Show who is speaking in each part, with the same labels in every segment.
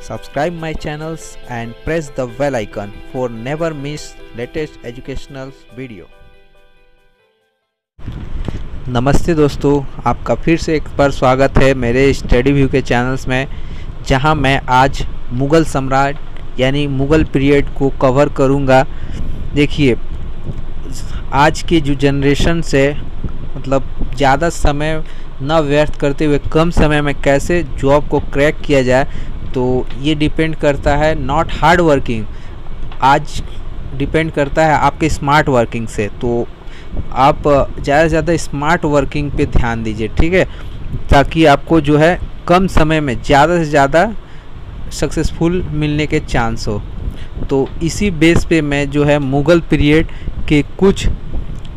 Speaker 1: Subscribe my channels and press the bell icon for never miss latest educational video। नमस्ते दोस्तों, आपका फिर से एक बार स्वागत है मेरे स्टडी व्यू के चैनल्स में, जहां मैं आज मुग़ल सम्राट यानी मुग़ल पीरियड को कवर करूंगा। देखिए, आज की जो जनरेशन से मतलब ज़्यादा समय न व्यर्थ करते हुए कम समय में कैसे जॉब को क्रैक किया जाए, तो ये डिपेंड करता है नॉट हार्ड वर्किंग, आज डिपेंड करता है आपके स्मार्ट वर्किंग से। तो आप ज़्यादा से ज़्यादा स्मार्ट वर्किंग पे ध्यान दीजिए, ठीक है, ताकि आपको जो है कम समय में ज़्यादा से ज़्यादा सक्सेसफुल मिलने के चांस हो। तो इसी बेस पे मैं जो है मुग़ल पीरियड के कुछ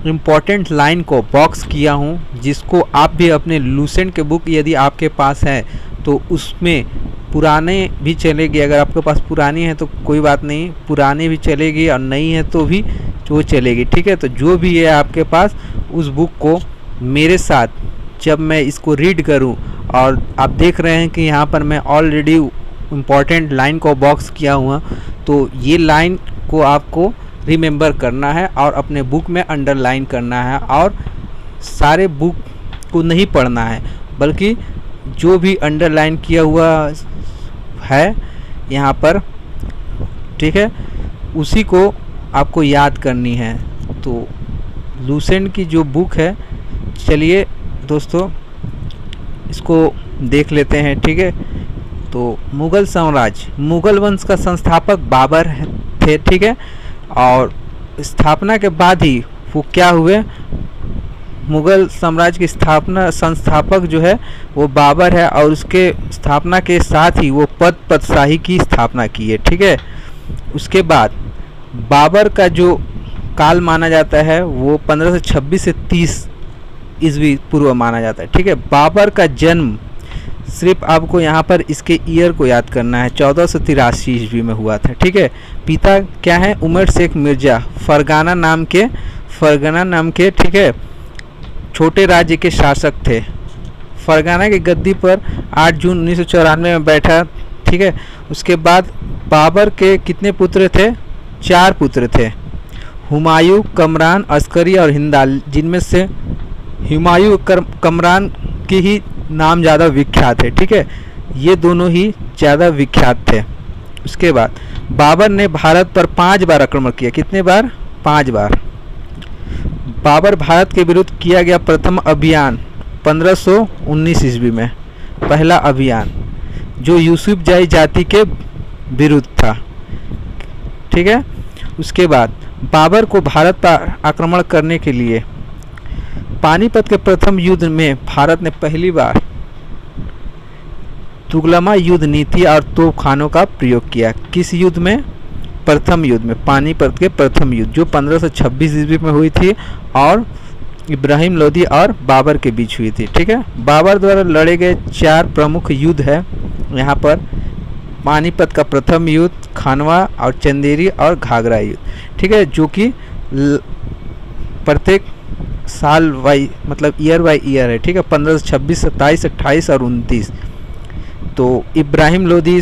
Speaker 1: इम्पॉर्टेंट लाइन को बॉक्स किया हूँ, जिसको आप भी अपने लूसेंट के बुक यदि आपके पास है तो उसमें पुराने भी चलेगी। अगर आपके पास पुरानी है तो कोई बात नहीं, पुरानी भी चलेगी और नई है तो भी वो चलेगी, ठीक है। तो जो भी है आपके पास उस बुक को मेरे साथ जब मैं इसको रीड करूं, और आप देख रहे हैं कि यहाँ पर मैं ऑलरेडी इम्पॉर्टेंट लाइन को बॉक्स किया हुआ, तो ये लाइन को आपको रिमेंबर करना है और अपने बुक में अंडरलाइन करना है, और सारे बुक को नहीं पढ़ना है, बल्कि जो भी अंडरलाइन किया हुआ है यहाँ पर, ठीक है, उसी को आपको याद करनी है। तो लूसेंट की जो बुक है, चलिए दोस्तों इसको देख लेते हैं, ठीक है। तो मुग़ल साम्राज्य, मुग़ल वंश का संस्थापक बाबर थे, ठीक है, और स्थापना के बाद ही वो क्या हुए, मुग़ल साम्राज्य की संस्थापक जो है वो बाबर है, और उसके स्थापना के साथ ही वो पदशाही की स्थापना की है, ठीक है। उसके बाद बाबर का जो काल माना जाता है वो 1526 से 30 ईस्वी पूर्व माना जाता है, ठीक है। बाबर का जन्म सिर्फ आपको यहाँ पर इसके ईयर को याद करना है, 1483 ईस्वी में हुआ था, ठीक है। पिता क्या है, उमर शेख मिर्ज़ा, फरगाना नाम के, ठीक है, छोटे राज्य के शासक थे। फरगाना की गद्दी पर 8 जून 1994 में बैठा, ठीक है। उसके बाद बाबर के कितने पुत्र थे, 4 पुत्र थे, हुमायूं, कमरान, अस्करी और हिंदाल, जिनमें से हुमायूं कमरान की ही नाम ज़्यादा विख्यात है, ठीक है, ये दोनों ही ज़्यादा विख्यात थे। उसके बाद बाबर ने भारत पर 5 बार आक्रमण किया, कितने बार, 5 बार। बाबर भारत के विरुद्ध किया गया प्रथम अभियान 1519 ईस्वी में, पहला अभियान जो यूसुफजाई जाति के विरुद्ध था, ठीक है। उसके बाद बाबर को भारत पर आक्रमण करने के लिए पानीपत के प्रथम युद्ध में भारत ने पहली बार तुगलमा युद्ध नीति और तोपखानों का प्रयोग किया। किस युद्ध में, प्रथम युद्ध में, पानीपत के प्रथम युद्ध जो 1526 ईस्वी में हुई थी और इब्राहिम लोदी और बाबर के बीच हुई थी, ठीक है। बाबर द्वारा लड़े गए 4 प्रमुख युद्ध है यहाँ पर, पानीपत का प्रथम युद्ध, खानवा और चंदेरी और घाघरा युद्ध, ठीक है, जो कि प्रत्येक साल वाई मतलब ईयर बाई ईयर है, ठीक है, 1526, 27, 28 और 29। तो इब्राहिम लोदी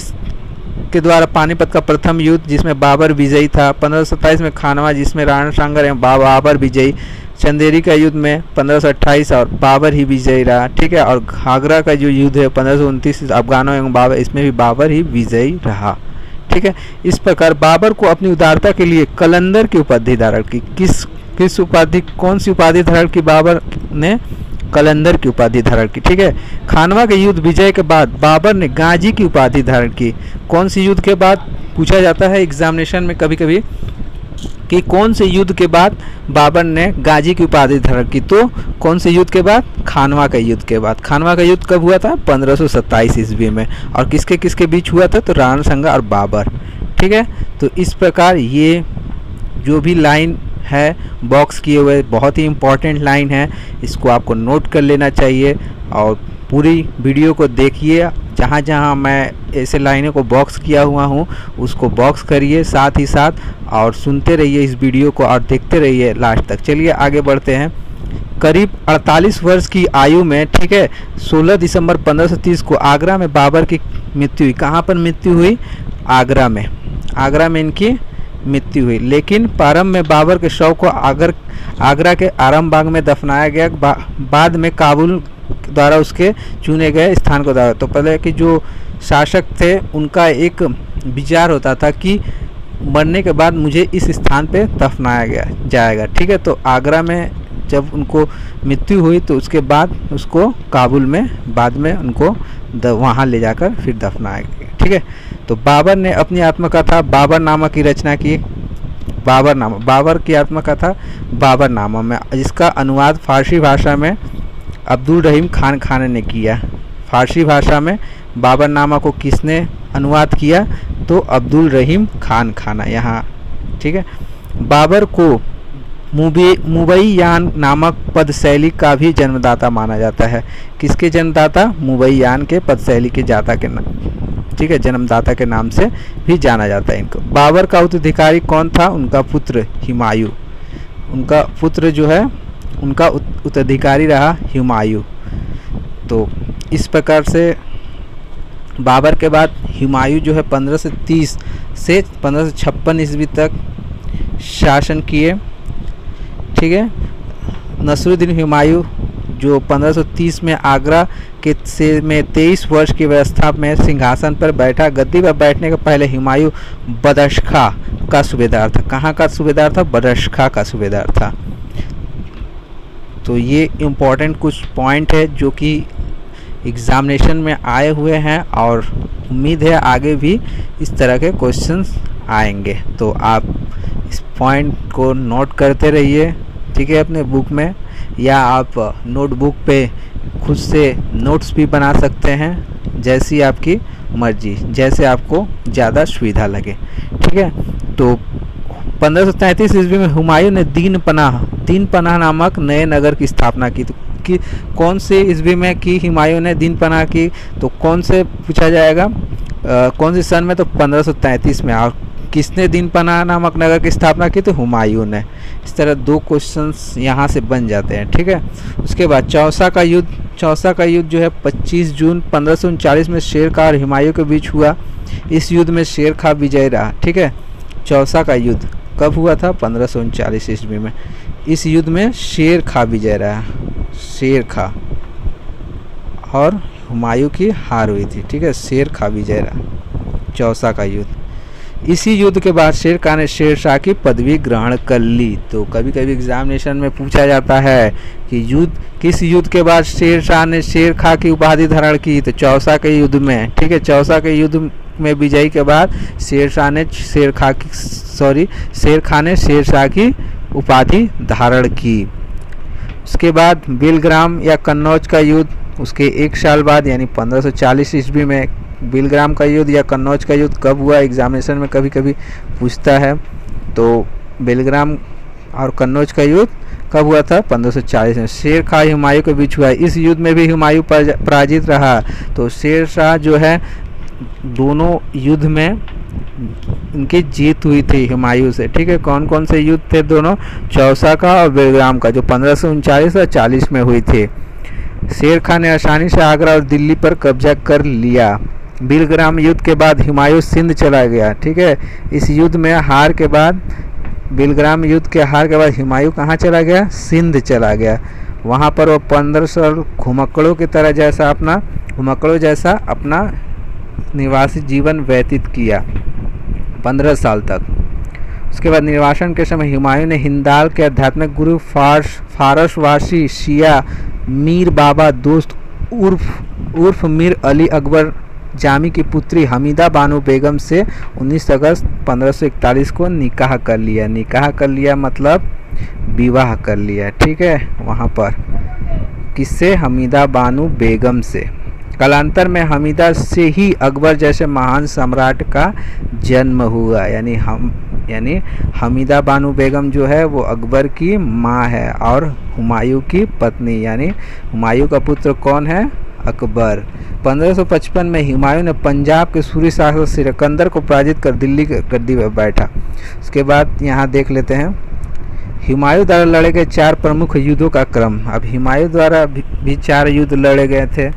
Speaker 1: के द्वारा पानीपत का प्रथम युद्ध जिसमें बाबर विजयी था, 1527 में खानवा जिसमें राणा सांगा एवं बाबर विजयी, चंदेरी का युद्ध में 1528 और बाबर ही विजयी रहा, ठीक है, और घाघरा का जो युद्ध है 1529 अफगानों एवं बाबर, इसमें भी बाबर ही विजयी रहा, ठीक है। इस प्रकार बाबर को अपनी उदारता के लिए कलंदर की उपाधि धारण की। किस उपाधि, कौन सी उपाधि धारण की बाबर ने, कलंदर की उपाधि धारण की, ठीक है। खानवा के युद्ध विजय के बाद बाबर ने गाजी की उपाधि धारण की। कौन सी युद्ध के बाद, पूछा जाता है एग्जामिनेशन में कभी कभी कि कौन से युद्ध के बाद बाबर ने गाजी की उपाधि धारण की, तो कौन से युद्ध के बाद, खानवा का युद्ध के बाद। खानवा का युद्ध कब हुआ था, 1527 ईस्वी में, और किसके किसके बीच हुआ था, तो राणा सांगा और बाबर, ठीक है। तो इस प्रकार ये जो भी लाइन है बॉक्स किए हुए बहुत ही इम्पॉर्टेंट लाइन है, इसको आपको नोट कर लेना चाहिए और पूरी वीडियो को देखिए। जहाँ जहाँ मैं ऐसे लाइनों को बॉक्स किया हुआ हूँ उसको बॉक्स करिए साथ ही साथ, और सुनते रहिए इस वीडियो को और देखते रहिए लास्ट तक। चलिए आगे बढ़ते हैं। करीब 48 वर्ष की आयु में, ठीक है, 16 दिसंबर 1530 को आगरा में बाबर की मृत्यु हुई। कहाँ पर मृत्यु हुई? आगरा में। आगरा में इनकी मृत्यु हुई। लेकिन प्रारंभ में बाबर के शव को आगरा के आरामबाग में दफनाया गया। बाद में काबुल द्वारा उसके चुने गए स्थान को दफनाया। तो पहले कि जो शासक थे उनका एक विचार होता था कि मरने के बाद मुझे इस स्थान पे दफनाया जाएगा। ठीक है, तो आगरा में जब उनको मृत्यु हुई तो उसके बाद उसको काबुल में बाद में उनको वहाँ ले जाकर फिर दफनाया गया। ठीक है, तो बाबर ने अपनी आत्मकथा बाबरनामा की रचना की। बाबर की आत्मकथा बाबरनामा में, जिसका अनुवाद फारसी भाषा में अब्दुल रहीम खान ने किया। फारसी भाषा में बाबरनामा को किसने अनुवाद किया? तो अब्दुल रहीम खान यहाँ। ठीक है, बाबर को मुबैयान नामक पद शैली का भी जन्मदाता माना जाता है। किसके जन्मदाता? मुबैयान के पद शैली के जाता के नाम, ठीक है, जन्मदाता के नाम से भी जाना जाता है इनको। बाबर का उत्तराधिकारी कौन था? उनका पुत्र हुमायूं। उनका पुत्र जो है उनका उत्तराधिकारी रहा हुमायूं। तो इस प्रकार से बाबर के बाद हुमायूं जो है 1530 से 1556 ईस्वी तक शासन किए। ठीक है, नसरुद्दीन हुमायूं जो 1530 में आगरा के में 23 वर्ष की अवस्था में सिंहासन पर बैठा। गद्दी पर बैठने के पहले हुमायूं बदख्शां का सूबेदार था। कहाँ का सूबेदार था? बदख्शां का सूबेदार था। तो ये इम्पोर्टेंट कुछ पॉइंट है जो कि एग्जामिनेशन में आए हुए हैं और उम्मीद है आगे भी इस तरह के क्वेश्चंस आएंगे। तो आप इस पॉइंट को नोट करते रहिए, ठीक है, अपने बुक में, या आप नोटबुक पे खुद से नोट्स भी बना सकते हैं, जैसी आपकी मर्जी, जैसे आपको ज़्यादा सुविधा लगे। ठीक है, तो 1533 ईस्वी में हुमायूं ने दीन पनाह नामक नए नगर की स्थापना की। तो कि कौन से ईस्वी में की हुमायूं ने दीन पनाह की? तो कौन से पूछा जाएगा, कौन से सन में? तो 1533 में। और किसने दीन पनाह नामक नगर की स्थापना की? तो हुमायूं ने। इस तरह 2 क्वेश्चंस यहाँ से बन जाते हैं। ठीक है, उसके बाद चौसा का युद्ध जो है 25 जून 1539 में शेर खां और हुमायूं के बीच हुआ। इस युद्ध में शेर खां विजयी रहा। ठीक है, चौसा का युद्ध कब हुआ था? 1539 ईस्वी में। इस युद्ध में शेर खां विजय रहा। शेर खां और हुमायूं की हार हुई थी। ठीक है, शेर खां विजय रहा, चौसा का युद्ध। इसी युद्ध के बाद शेर खां ने शेरशाह की पदवी ग्रहण कर ली। तो कभी कभी एग्जामिनेशन में पूछा जाता है कि किस युद्ध के बाद शेरशाह ने शेर खां की उपाधि धारण की? तो चौसा के युद्ध में। ठीक है, चौसा के युद्ध में विजयी के बाद शेर खां ने शेरशाह की उपाधि धारण की। उसके बाद बिलग्राम या कन्नौज का युद्ध, उसके 1 साल बाद यानी 1540 ईस्वी में बिलग्राम का युद्ध या कन्नौज का युद्ध कब हुआ? एग्जामिनेशन में कभी कभी पूछता है। तो बिलग्राम और कन्नौज का युद्ध कब हुआ था? 1540 में। शेर खां हुमायूं के बीच हुआ। इस युद्ध में भी हुमायूं पराजित रहा। तो शेरशाह जो है दोनों युद्ध में इनकी जीत हुई थी हुमायूं से। ठीक है, कौन कौन से युद्ध थे? दोनों, चौसा का और बिलग्राम का, जो 1539 और 40 में हुई थी। शेर खां ने आसानी से आगरा और दिल्ली पर कब्जा कर लिया। बिलग्राम युद्ध के बाद हुमायूं सिंध चला गया। ठीक है, इस युद्ध में हार के बाद, बिलग्राम युद्ध के हार के बाद हुमायूं कहाँ चला गया? सिंध चला गया। वहाँ पर वो 15 साल घुमक्कड़ों की तरह जैसा अपना निवासी जीवन व्यतीत किया 15 साल तक। उसके बाद निर्वासन के समय हुमायूं ने हिंदाल के आध्यात्मिक गुरु फारसवासी शिया मीर बाबा दोस्त उर्फ मीर अली अकबर जामी की पुत्री हमीदा बानो बेगम से 19 अगस्त 1541 को निकाह कर लिया मतलब विवाह कर लिया। ठीक है, वहाँ पर किससे? हमीदा बानो बेगम से। कालांतर में हमीदा से ही अकबर जैसे महान सम्राट का जन्म हुआ। यानी हमीदा बानो बेगम जो है वो अकबर की माँ है और हुमायूं की पत्नी, यानी हुमायूं का पुत्र कौन है? अकबर। 1555 में हुमायूं ने पंजाब के सूरी शासक सिकंदर को पराजित कर दिल्ली की गद्दी पर बैठा। उसके बाद यहाँ देख लेते हैं हुमायूं द्वारा लड़े गए 4 प्रमुख युद्धों का क्रम। अब हुमायूं द्वारा भी 4 युद्ध लड़े गए थे।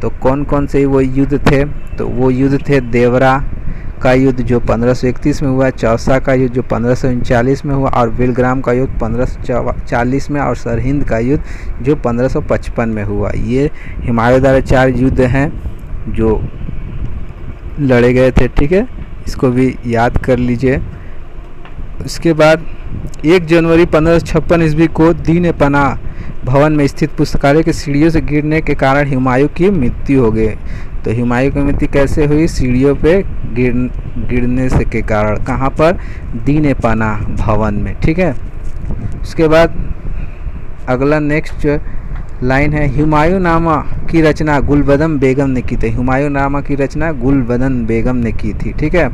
Speaker 1: तो कौन कौन से वो युद्ध थे? तो वो युद्ध थे देवरा का युद्ध जो 1531 में हुआ, चौसा का युद्ध जो 1539 में हुआ, और विलग्राम का युद्ध 1540 में, और सरहिंद का युद्ध जो 1555 में हुआ। ये हुमायूं द्वारा 4 युद्ध हैं जो लड़े गए थे। ठीक है, इसको भी याद कर लीजिए। उसके बाद 1 जनवरी 1556 ईस्वी को दीन पनाह भवन में स्थित पुस्तकालय की सीढ़ियों से गिरने के कारण हुमायूं की मृत्यु हो गई। तो हुमायूं की मृत्यु कैसे हुई? सीढ़ियों पे गिरने से के कारण। कहाँ पर? दीन पनाह भवन में। ठीक है, उसके बाद अगला नेक्स्ट लाइन है, हुमायूं नामा की रचना गुलबदन बेगम ने की थी। हुमायूं नामा की रचना गुलबदन बेगम ने की थी। ठीक है,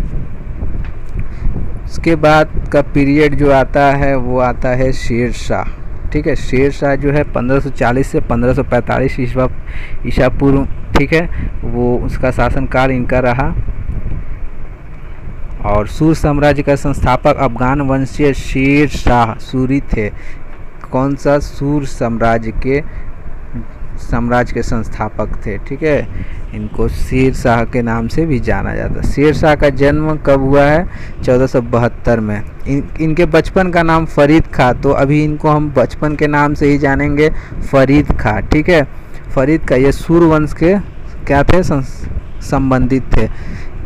Speaker 1: उसके बाद का पीरियड जो आता है वो आता है शेर शाह। ठीक है, शेर शाह जो है 1540 से 1545 ईसा पूर्व, ठीक है, वो उसका शासनकाल इनका रहा। और सूर साम्राज्य का संस्थापक अफगान वंशीय शेर शाह सूरी थे। कौन सा? सूर साम्राज्य के संस्थापक थे। ठीक है, इनको शेर शाह के नाम से भी जाना जाता है। शेर शाह का जन्म कब हुआ है? 1472 में। इनके बचपन का नाम फरीद खां, तो अभी इनको हम बचपन के नाम से ही जानेंगे, फरीद खां। ठीक है, फरीद खां ये सूर वंश के क्या थे? संबंधित थे।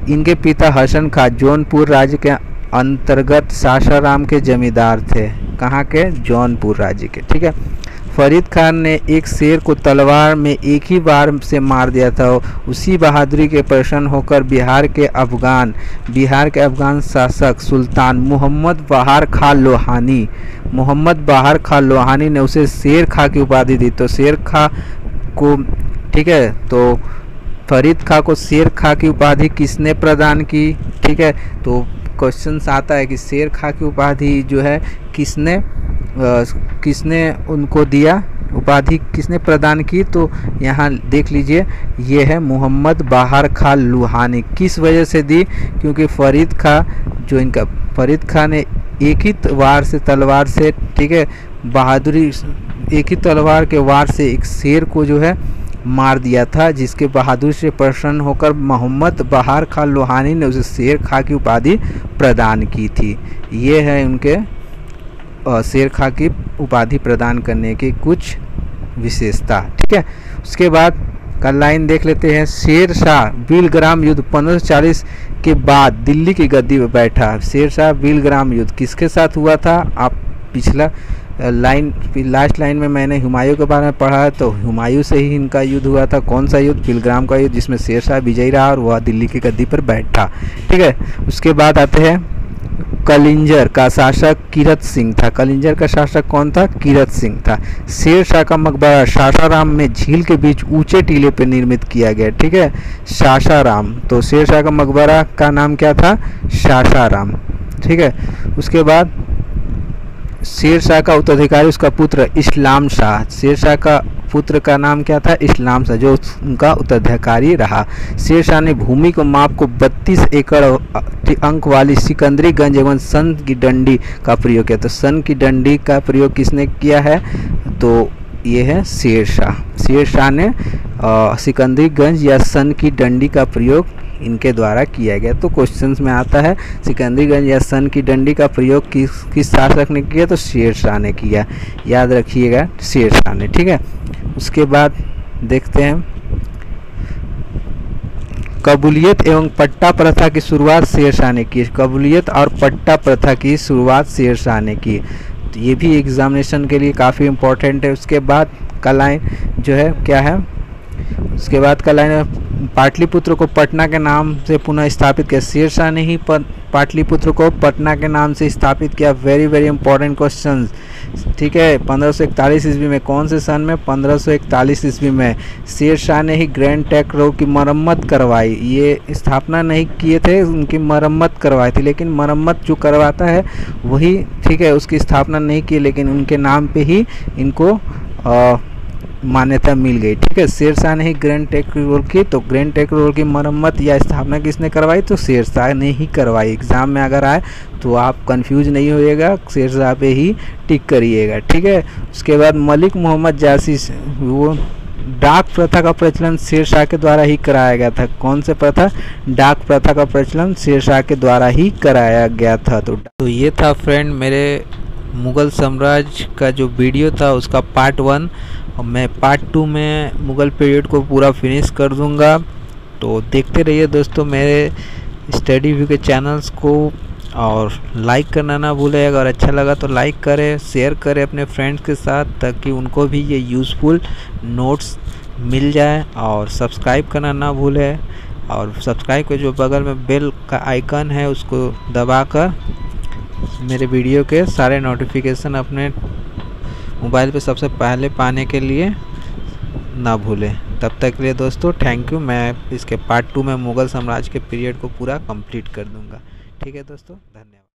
Speaker 1: इनके पिता हसन खां जौनपुर राज्य के अंतर्गत सासाराम के जमींदार थे। कहाँ के? जौनपुर राज्य के। ठीक है, फरीद खान ने एक शेर को तलवार में एक ही बार से मार दिया था। उसी बहादुरी के प्रसन्न होकर बिहार के अफगान शासक सुल्तान मोहम्मद बहार खां लोहानी ने उसे शेर खां की उपाधि दी। तो शेर खां को, ठीक है, तो फरीद खां को शेर खां की उपाधि किसने प्रदान की? ठीक है, तो क्वेश्चन आता है कि शेर खां की उपाधि जो है किसने उनको दिया, उपाधि किसने प्रदान की? तो यहाँ देख लीजिए, ये है मोहम्मद बहार खां लोहानी। किस वजह से दी? क्योंकि फरीद खां ने एक ही वार से तलवार से, ठीक है, बहादुरी, एक ही तलवार के वार से एक शेर को जो है मार दिया था, जिसके बहादुर से प्रसन्न होकर मोहम्मद बहार खां लोहानी ने उसे शेर खां की उपाधि प्रदान की थी। ये है उनके शेर खां की उपाधि प्रदान करने की कुछ विशेषता। ठीक है, उसके बाद का लाइन देख लेते हैं। शेर शाह बिलग्राम युद्ध 1540 के बाद दिल्ली की गद्दी पर बैठा। शेर शाह बिलग्राम युद्ध किसके साथ हुआ था? आप पिछला लास्ट लाइन में मैंने हुमायूं के बारे में पढ़ा है, तो हुमायूं से ही इनका युद्ध हुआ था। कौन सा युद्ध? बिलग्राम का युद्ध, जिसमें शेर शाह विजयी रहा और वह दिल्ली की गद्दी पर बैठा। ठीक है, उसके बाद आते हैं कलिंजर का शासक कीरत सिंह था। कलिंजर का शासक कौन था? कीरत सिंह था। शेर शाह का मकबरा सासाराम में झील के बीच ऊंचे टीले पर निर्मित किया गया। ठीक है, सासाराम, तो शेर शाह का मकबरा का नाम क्या था? सासाराम। ठीक है, उसके बाद शेर शाह का उत्तराधिकारी उसका पुत्र इस्लाम शाह। शेर शाह का पुत्र का नाम क्या था? इस्लाम शाह, जो उनका उत्तराधिकारी रहा। शेर शाह ने भूमि को माप को 32 एकड़ अंक वाली सिकंदरीगंज एवं सन की डंडी का प्रयोग किया। तो सन की डंडी का प्रयोग किसने किया है? तो ये है शेर शाह। शेर शाह ने सिकंदरीगंज या सन की डंडी का प्रयोग इनके द्वारा किया गया। तो क्वेश्चंस में आता है सिकंदरीगंज या सन की डंडी का प्रयोग किस शासक ने किया? तो शेर शाह ने किया। याद रखिएगा, शेर शाह ने। ठीक है, उसके बाद देखते हैं कबूलियत एवं पट्टा प्रथा की शुरुआत शेर शाह ने की। कबूलियत और पट्टा प्रथा की शुरुआत शेर शाह ने की। तो ये भी एग्जामिनेशन के लिए काफ़ी इम्पोर्टेंट है। उसके बाद का लाइन जो है क्या है? उसके बाद का लाइन है पाटलिपुत्र को पटना के नाम से पुनः स्थापित किया। शेर शाह ने ही पाटलिपुत्र को पटना के नाम से स्थापित किया। Very very important question. ठीक है, 1541 ईस्वी में, कौन से सन में? 1541 ईस्वी में शेर शाह ने ही ग्रैंड ट्रंक रोड की मरम्मत करवाई। ये स्थापना नहीं किए थे, उनकी मरम्मत करवाई थी, लेकिन मरम्मत जो करवाता है वही, ठीक है, उसकी स्थापना नहीं की, लेकिन उनके नाम पे ही इनको मान्यता मिल गई। ठीक है, शेर शाह ने ही ग्रैंड ट्रंक रोड की। तो ग्रैंड ट्रंक रोड की मरम्मत या स्थापना किसने करवाई? तो शेर शाह ने ही करवाई। एग्जाम में अगर आए तो आप कंफ्यूज नहीं होइएगा, शेर शाह पे ही टिक करिएगा। ठीक है, उसके बाद मलिक मोहम्मद जासी, वो डाक प्रथा का प्रचलन शेरशाह के द्वारा ही कराया गया था। कौन से प्रथा? डाक प्रथा का प्रचलन शेरशाह के द्वारा ही कराया गया था। तो ये था फ्रेंड मेरे मुग़ल साम्राज्य का जो वीडियो था उसका पार्ट 1, और मैं पार्ट 2 में मुग़ल पीरियड को पूरा फिनिश कर दूंगा। तो देखते रहिए दोस्तों मेरे स्टडी व्यू के चैनल्स को, और लाइक करना ना भूलें। अगर अच्छा लगा तो लाइक करें, शेयर करें अपने फ्रेंड्स के साथ, ताकि उनको भी ये यूज़फुल नोट्स मिल जाए। और सब्सक्राइब करना ना भूलें, और सब्सक्राइब के जो बगल में बेल का आइकन है उसको दबाकर मेरे वीडियो के सारे नोटिफिकेशन अपने मोबाइल पे सबसे पहले पाने के लिए ना भूलें। तब तक के लिए दोस्तों थैंक यू। मैं इसके पार्ट 2 में मुग़ल साम्राज्य के पीरियड को पूरा कंप्लीट कर दूंगा। ठीक है दोस्तों, धन्यवाद।